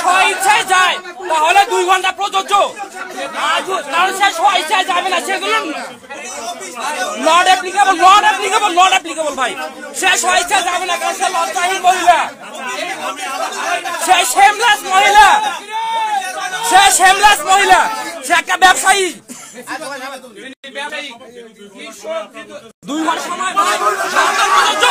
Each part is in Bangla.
স্বইচ্ছায় যায় তাহলে 2 ঘন্টা প্রযোজ্য, কারণ সে স্বইচ্ছায় যাবে না, সেগুলো নট অ্যাপ্লিকেবল ভাই। সে স্বইচ্ছায় যাবে না, কারণ সে লজ্জাহীন মহিলা, সে শেমলেস মহিলা, সে একটা ব্যবসায়ী। 2 ঘন্টা সময় প্রযোজ্য।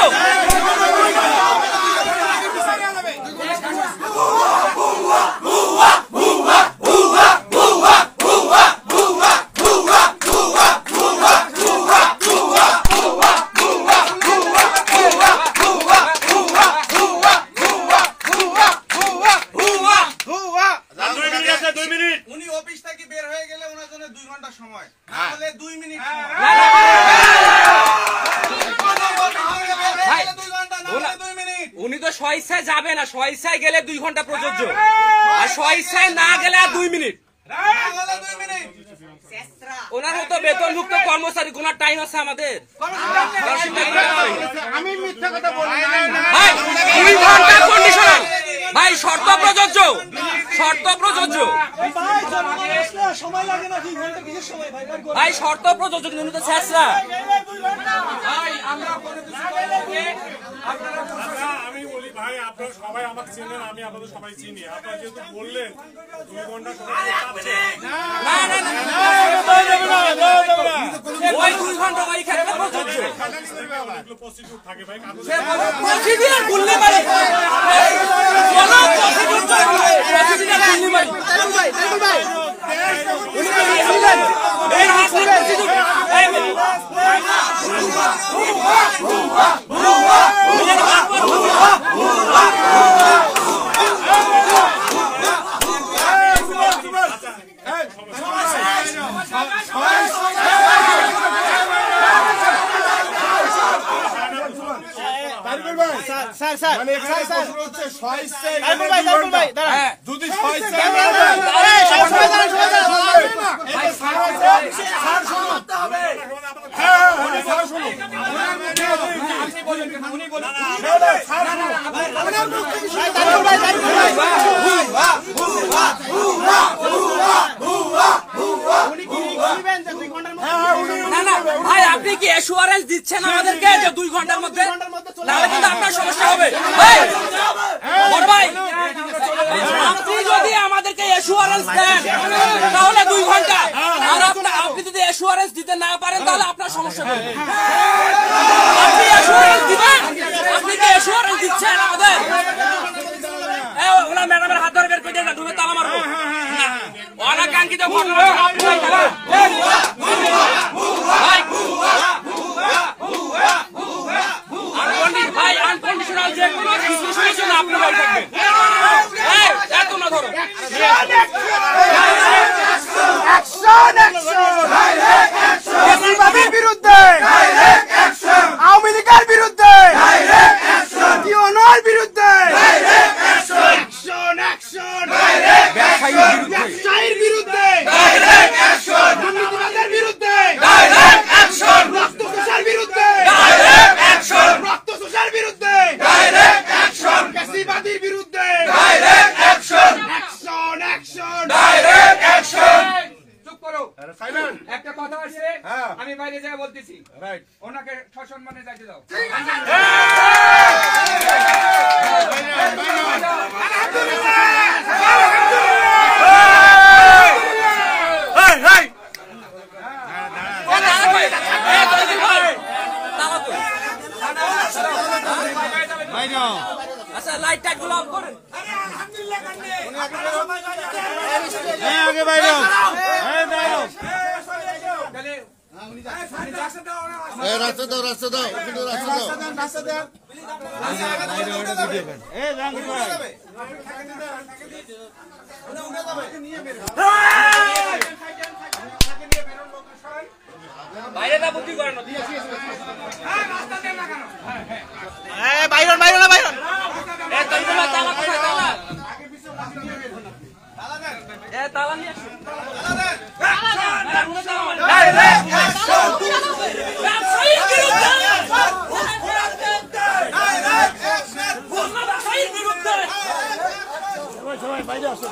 উনি তো স্বইচ্ছায় যাবে না, স্বইচ্ছায় গেলে 2 ঘন্টা প্রযোজ্য, আর স্বইচ্ছায় না গেলে আর 2 মিনিট। ওনার তো বেতনভুক্ত কর্মচারী, ওনার টাইম আছে আমাদের। আমি মিথ্যা কথা বলি ভাই, 2 ঘন্টা কন্ডিশনাল ভাই, শর্ত প্রযোজ্য। ভাই শর্ত প্রযোজ্য, কিন্তু তো শেষরা আমি বলি ভাই, আপনারা সবাই আমাকে চেনেন, আমি আপনাদের সবাই চিনি। আপনারা যেহেতু বললেন 2 ঘন্টা থাকে ভাই, ভাই আপনি কি এসুয়ারেন্স দিচ্ছেন আমাদেরকে যে 2 ঘন্টার মধ্যে? তাহলে কিন্তু আপনার সমস্যা হবে। ভাই আপনি যদি আমাদেরকে এসুয়ারেন্স দেন তাহলে 2 ঘন্টা, আর আপনি যদি এসুয়ারেন্স দিতে না পারেন তাহলে আপনার সমস্যা হবে। আপনি এসুয়ারেন্স দিবেন, আপনি কি এসুয়ারেন্স দিচ্ছেন আমাদের? ওনার ম্যাডামের হাত ধরে বের করে দিয়ে ডুবে তালা মারবো। অনাকাঙ্ক্ষিত ঘটনা ভাই, আনকন্ডিশনাল যে কোনো সিচুয়েশনের জন্য আপনি ভাই থাকবেন। এত না ধরো বিরুদ্ধে, আওয়ামী লীগের বিরুদ্ধে, বিরুদ্ধে, ব্যবসায়ীর বিরুদ্ধে, দুর্নীতিবাদের বিরুদ্ধে, রক্তচোষার বিরুদ্ধে, রক্তচোষার বিরুদ্ধে, ফ্যাসিবাদীর বিরুদ্ধে, চুপ করো। একটা কথা আছে, আমি বাইরে যাই বলতেছি, ওনাকে সসম্মানে যাইতে দাও। আচ্ছা লাইটটা গুলো অফ করেন। আগে বাইরে রাস্তা দাও, রাস্তা দাও, রাস্তা দাও। বাইরে না বুদ্ধি করেন, বাইরন বাইরন না বাইরন, তালা নিয়ে আসুন। कैसे